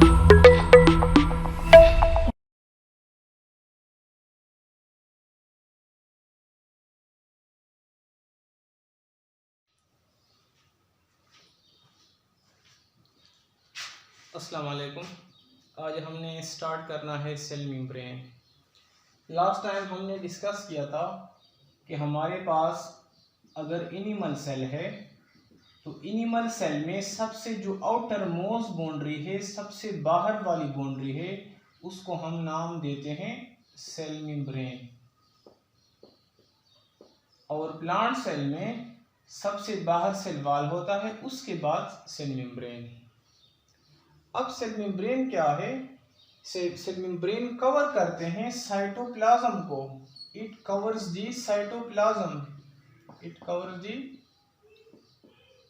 अस्सलाम वालेकुम। आज हमने स्टार्ट करना है सेल मेम्ब्रेन। लास्ट टाइम हमने डिस्कस किया था कि हमारे पास अगर एनिमल सेल है तो एनिमल सेल में सबसे जो आउटर मोस्ट बाउंड्री है, सबसे बाहर वाली बाउंड्री है, उसको हम नाम देते हैं सेल मेम्ब्रेन। और प्लांट सेल में सबसे बाहर सेल वॉल होता है, उसके बाद सेल मेम्ब्रेन। अब सेल मेम्ब्रेन क्या है? सेल मेम्ब्रेन कवर करते हैं साइटोप्लाज्म को। It covers the cytoplasm. It covers the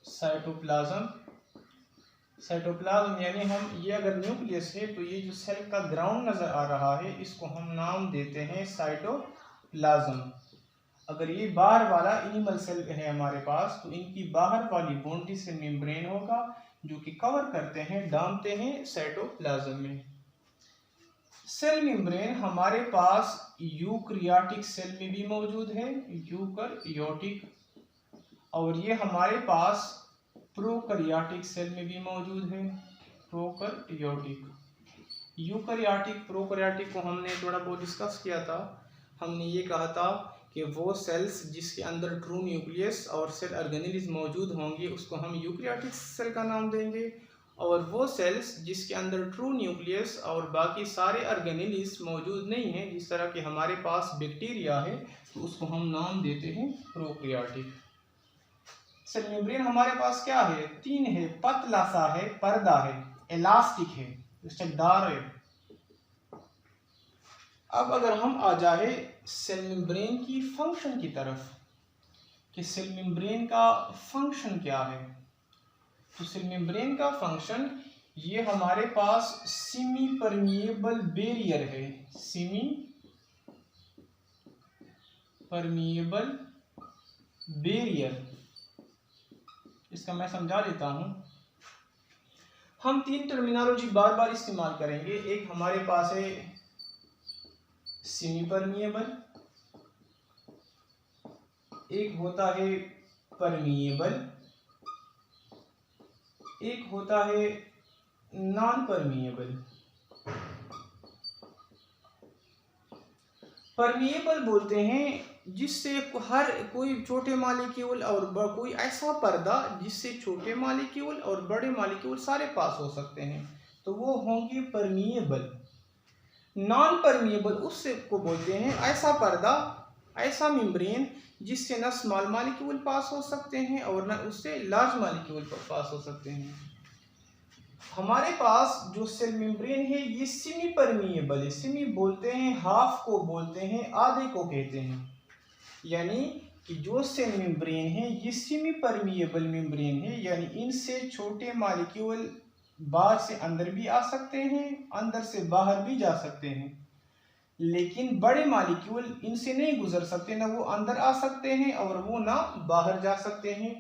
cytoplasm. Cytoplasm यानी हम ये अगर न्यूक्लियस है तो ये जो सेल का ग्राउंड नजर आ रहा है, इसको हम नाम देते हैं साइटोप्लाज्म। अगर ये बाहर वाला एनिमल सेल है हमारे पास, तो इनकी बाहर वाली बाउंड्री से मेम्ब्रेन होगा जो कि कवर करते हैं, डालते हैं साइटोप्लाज्म में। सेल मेम्ब्रेन हमारे पास यूकैरियोटिक सेल में भी मौजूद है, यूकैरियोटिक, और ये हमारे पास प्रोकैरियोटिक सेल में भी मौजूद है, प्रोकैरियोटिक। यूकैरियोटिक प्रोकैरियोटिक को हमने थोड़ा बहुत डिस्कस किया था। हमने ये कहा था कि वो सेल्स जिसके अंदर ट्रू न्यूक्लियस और सेल ऑर्गेनेल्स मौजूद होंगे उसको हम यूकैरियोटिक सेल का नाम देंगे, और वो सेल्स जिसके अंदर ट्रू न्यूक्लियस और बाकी सारे ऑर्गेनेल्स मौजूद नहीं हैं, जिस तरह के हमारे पास बैक्टीरिया है, तो उसको हम नाम देते हैं प्रोकैरियोटिक। सेल मेम्ब्रेन हमारे पास क्या है? तीन है, पतला सा है, पर्दा है, इलास्टिक है, लचकदार है। अब अगर हम आ जाए सेल मेम्ब्रेन की फंक्शन की तरफ कि सेल मेम्ब्रेन का फंक्शन क्या है, तो सेल मेम्ब्रेन का फंक्शन ये हमारे पास सेमी परमिएबल बैरियर है। सेमी परमिएबल बैरियर, इसका मैं समझा देता हूं। हम तीन टर्मिनोलॉजी बार बार इस्तेमाल करेंगे। एक हमारे पास है सेमी परमिएबल, एक होता है परमिएबल, एक होता है नॉन परमिएबल। परमिएबल बोलते हैं जिससे हर कोई छोटे मॉलिक्यूल और कोई ऐसा पर्दा जिससे छोटे मॉलिक्यूल और बड़े मॉलिक्यूल सारे पास हो सकते हैं, तो वो होंगे परमिएबल। नॉन परमिएबल उससे को बोलते हैं ऐसा पर्दा, ऐसा मेम्ब्रेन जिससे न स्मॉल मॉलिक्यूल पास हो सकते हैं और न उससे लार्ज मॉलिक्यूल पास हो सकते हैं। हमारे पास जो सेल मेम्ब्रेन है ये सेमी परमिएबल है। सेमी बोलते हैं हाफ को, बोलते हैं आधे को कहते हैं, यानी कि जो सेल मेम्ब्रेन है ये सेमी परमिएबल मेम्ब्रेन है, यानी इनसे छोटे मॉलिक्यूल बाहर से अंदर भी आ सकते हैं, अंदर से बाहर भी जा सकते हैं, लेकिन बड़े मॉलिक्यूल इनसे नहीं गुजर सकते, ना वो अंदर आ सकते हैं और वो ना बाहर जा सकते हैं।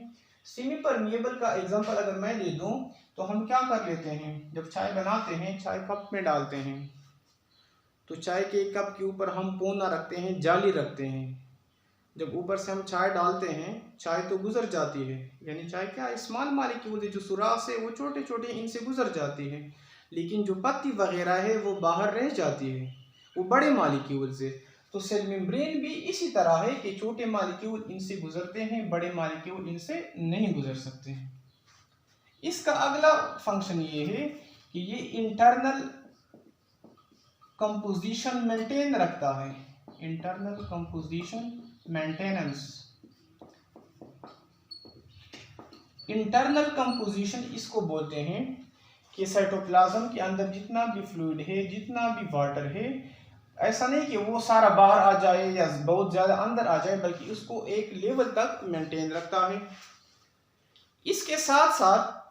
सेमी परमिएबल का एग्जांपल अगर मैं दे दूं तो हम क्या कर लेते हैं, जब चाय बनाते हैं, चाय कप में डालते हैं, तो चाय के कप के ऊपर हम पोना रखते हैं, जाली रखते हैं। जब ऊपर से हम चाय डालते हैं, चाय तो गुजर जाती है, यानी चाय क्या स्मॉल मॉलिक्यूल है, जो सुराख है वो छोटे छोटे इनसे गुजर जाती है, लेकिन जो पत्ती वगैरह है वो बाहर रह जाती है, वो बड़े मॉलिक्यूल से। तो सेल मेम्ब्रेन भी इसी तरह है कि छोटे मॉलिक्यूल इनसे गुजरते हैं, बड़े मॉलिक्यूल इनसे नहीं गुजर सकते हैं। इसका अगला फंक्शन ये है कि ये इंटरनल कंपोजिशन मेंटेन रखता है। Internal composition maintenance. Internal composition इसको बोलते हैं कि साइटोप्लाज्म के अंदर जितना भी फ्लूइड है, जितना भी वाटर है, ऐसा नहीं कि वो सारा बाहर आ जाए या बहुत ज्यादा अंदर आ जाए, बल्कि उसको एक लेवल तक मेंटेन रखता है। इसके साथ साथ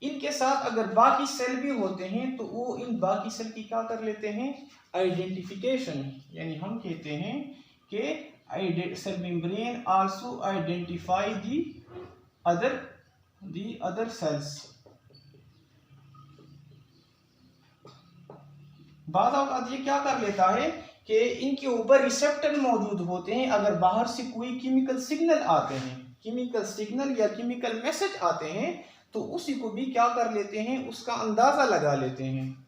इनके साथ अगर बाकी सेल भी होते हैं तो वो इन बाकी सेल की क्या कर लेते हैं, आइडेंटिफिकेशन, यानी हम कहते हैं कि cell membrane also identify the other cells. बाद औक़ात ये क्या कर लेता है कि इनके ऊपर रिसेप्टर मौजूद होते हैं। अगर बाहर से कोई केमिकल सिग्नल आते हैं, केमिकल सिग्नल या केमिकल मैसेज आते हैं, तो उसी को भी क्या कर लेते हैं, उसका अंदाज़ा लगा लेते हैं।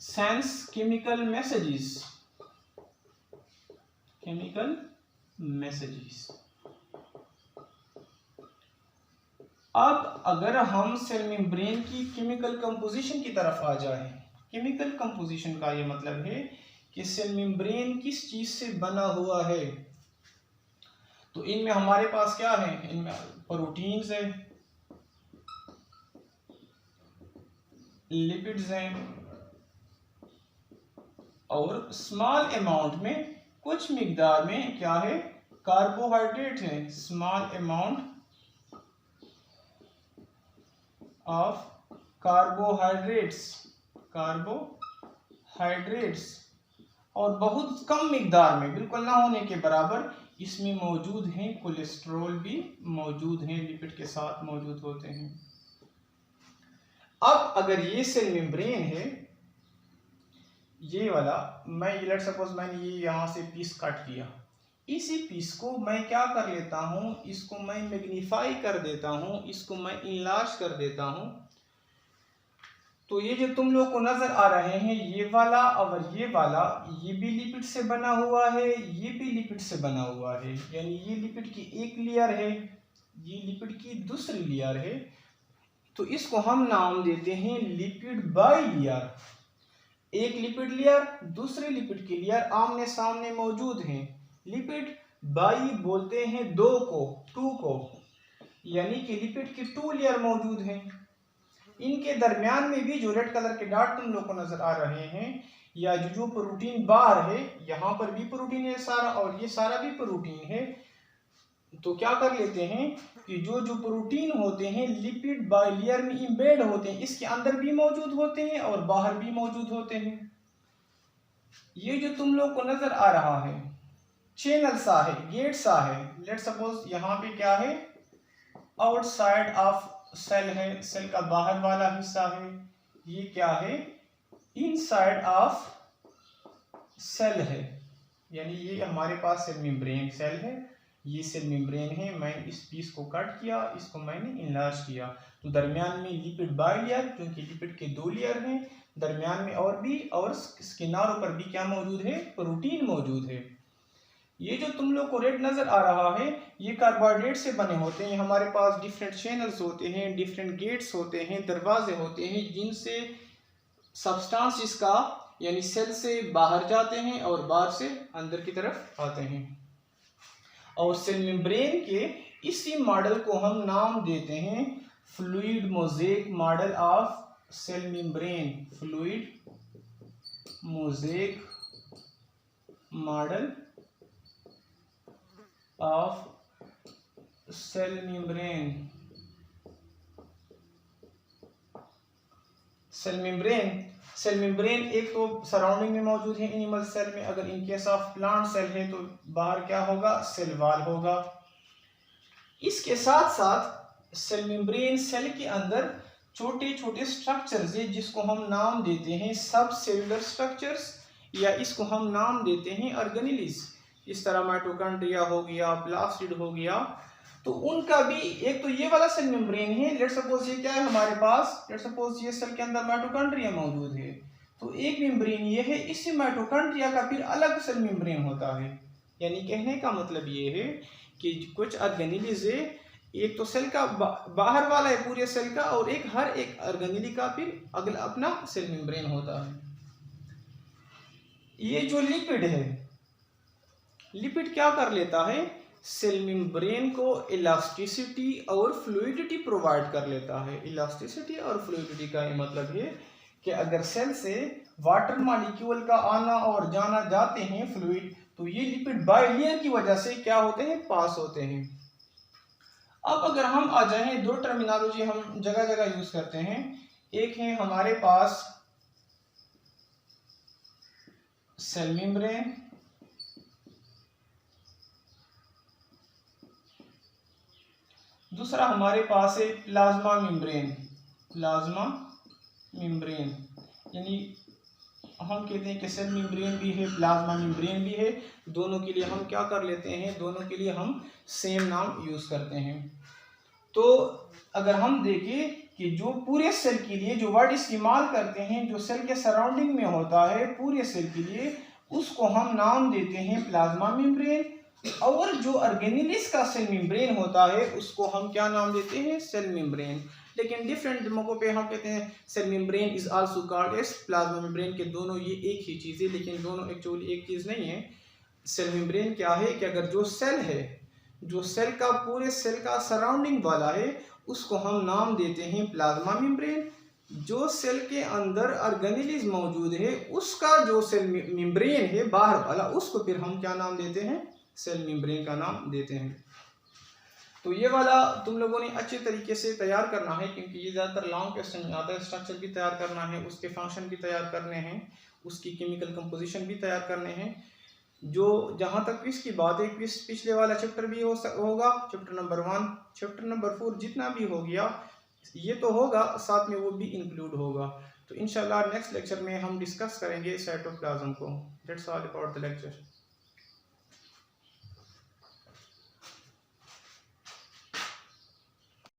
Sense chemical messages, chemical messages. अब अगर हम सेल मेम्ब्रेन की केमिकल कंपोजिशन की तरफ आ जाए, केमिकल कंपोजिशन का ये मतलब है कि सेल मेम्ब्रेन किस चीज से बना हुआ है। तो इनमें हमारे पास क्या है, इनमें प्रोटीन्स है, लिपिड्स हैं, और स्मॉल अमाउंट में, कुछ मिकदार में क्या है, कार्बोहाइड्रेट है। Small amount of carbohydrates, carbohydrates, और बहुत कम मिकदार में, बिल्कुल ना होने के बराबर इसमें मौजूद हैं कोलेस्ट्रॉल भी मौजूद हैं, लिपिड के साथ मौजूद होते हैं। अब अगर ये सेल मेम्ब्रेन है, ये वाला, मैं लेट्स सपोज मैंने ये यहाँ से पीस काट किया, इसी पीस को मैं क्या कर लेता हूँ, इसको मैं मैग्नीफाई कर देता हूँ, इसको मैं इनलार्ज कर देता हूँ। तो ये जो तुम लोग को नजर आ रहे हैं, ये वाला और ये वाला, ये भी लिपिड से बना हुआ है, ये भी लिपिड से बना हुआ है। यानी ये लिपिड की एक लेयर है, ये लिपिड की दूसरी लेयर है। तो इसको हम नाम देते हैं लिपिड बाई लेयर। एक लिपिड लेयर दूसरे लिपिड की लेयर आमने सामने मौजूद हैं। लिपिड बाई बोलते हैं दो को, टू को, यानी कि लिपिड की टू लेयर मौजूद हैं। इनके दरमियान में भी जो रेड कलर के डॉट तुम लोग को नजर आ रहे हैं, या जो प्रोटीन बार है, यहाँ पर भी प्रोटीन है सारा, और ये सारा भी प्रोटीन है। तो क्या कर लेते हैं कि जो प्रोटीन होते हैं लिपिड बाइलेयर में इंबेड होते हैं, इसके अंदर भी मौजूद होते हैं और बाहर भी मौजूद होते हैं। ये जो तुम लोग को नजर आ रहा है चैनल सा है, गेट सा है, लेट सपोज यहाँ पे क्या है, आउटसाइड ऑफ सेल है, सेल का बाहर वाला हिस्सा है। ये क्या है, इनसाइड ऑफ सेल है, यानी ये हमारे पास सेल मेम्ब्रेन सेल है, ये सेल मेम्ब्रेन है। मैंने इस पीस को कट किया, इसको मैंने इनलार्ज किया। तो दरमियान में लिपिड बाइलेयर, क्योंकि लिपिड के दो लेयर हैं, दरमियान में और भी, और किनारों पर भी क्या मौजूद है, प्रोटीन मौजूद है। ये जो तुम लोग को रेड नजर आ रहा है, ये कार्बोहाइड्रेट से बने होते हैं। हमारे पास डिफरेंट चैनल्स होते हैं, डिफरेंट गेट्स होते हैं, दरवाजे होते हैं, जिनसे सब्सटेंस इसका यानी सेल से बाहर जाते हैं और बाहर से अंदर की तरफ आते हैं। और सेल मेम्ब्रेन के इसी मॉडल को हम नाम देते हैं fluid mosaic model of cell membrane. Fluid mosaic model of cell membrane. Cell membrane एक तो सराउंडिंग में मौजूद है एनिमल सेल में। अगर in case of plant cell है तो बाहर क्या होगा, सेल वॉल होगा। इसके साथ साथ सेल मेम्ब्रेन सेल के अंदर छोटे छोटे स्ट्रक्चर्स है, जिसको हम नाम देते हैं सब सेलुलर स्ट्रक्चर्स, या इसको हम नाम देते हैं ऑर्गेनेलिस। इस तरह माइटोकॉन्ड्रिया हो गया, प्लास्टिड हो गया, तो उनका भी एक तो ये वाला सेल मेम्ब्रेन है। लेट सपोज ये क्या है हमारे पास, लेट सपोज ये सेल के अंदर माइटोकॉन्ड्रिया मौजूद है, तो एक मेम्ब्रेन ये है, इसी माइटोकॉन्ड्रिया का फिर अलग सेल मेम्ब्रेन होता है। यानी कहने का मतलब ये है कि कुछ ऑर्गेनेलिस है, एक तो सेल का बाहर वाला है पूरे सेल का, और एक हर एक ऑर्गेनेली का फिर अगला अपना सेल मेम्ब्रेन होता है। ये जो लिपिड है, लिपिड क्या कर लेता है, सेल मेम्ब्रेन को इलास्टिसिटी और फ्लूइडिटी प्रोवाइड कर लेता है। इलास्टिसिटी और फ्लूइडिटी का ये मतलब है कि अगर सेल से वाटर मॉलिक्यूल का आना और जाना जाते हैं फ्लूइड, तो ये लिपिड बाइलेयर की वजह से क्या होते हैं, पास होते हैं। अब अगर हम आ जाए, दो टर्मिनोलॉजी हम जगह जगह यूज करते हैं। एक है हमारे पास सेल मेम्ब्रेन, दूसरा हमारे पास है प्लाज्मा मेम्ब्रेन। प्लाज्मा मेम्ब्रेन यानी हम कहते हैं कि सेल मेम्ब्रेन भी है, प्लाज्मा मेम्ब्रेन भी है, दोनों के लिए हम क्या कर लेते हैं, दोनों के लिए हम सेम नाम यूज़ करते हैं। तो अगर हम देखें कि जो पूरे सेल के लिए जो वर्ड इस्तेमाल करते हैं, जो सेल के सराउंडिंग में होता है पूरे सेल के लिए, उसको हम नाम देते हैं प्लाज्मा मेम्ब्रेन। और जो ऑर्गेनेलिस का सेल मेम्ब्रेन होता है उसको हम क्या नाम देते हैं, सेल मेम्ब्रेन। लेकिन डिफरेंट मौकों पे हम कहते हैं cell membrane is also called as plasma membrane, के दोनों ये एक ही चीज़ है, लेकिन दोनों एक्चुअली एक चीज़ नहीं है। सेल मेम्ब्रेन क्या है कि अगर जो सेल है, जो सेल का पूरे सेल का सराउंडिंग वाला है, उसको हम नाम देते हैं प्लाज्मा मेम्ब्रेन। जो सेल के अंदर ऑर्गेनेलिस मौजूद है उसका जो सेल मेम्ब्रेन है बाहर वाला, उसको फिर हम क्या नाम देते हैं, सेल मेम्ब्रेन का नाम देते हैं। तो ये वाला तुम लोगों ने अच्छे तरीके से तैयार करना है, क्योंकि ये ज़्यादातर लॉन्ग क्वेश्चन में आता है। स्ट्रक्चर भी तैयार करना है, उसके फंक्शन भी तैयार करने हैं, उसकी केमिकल कंपोजिशन भी तैयार करने हैं। जो जहाँ तक क्विज की बात है, क्विज पिछले वाला चैप्टर भी होगा, चैप्टर नंबर 1, चैप्टर नंबर 4 जितना भी हो गया ये तो होगा, साथ में वो भी इंक्लूड होगा। तो इंशाल्लाह नेक्स्ट लेक्चर में हम डिस्कस करेंगे साइटोप्लाज्म को। That's all about the lecture.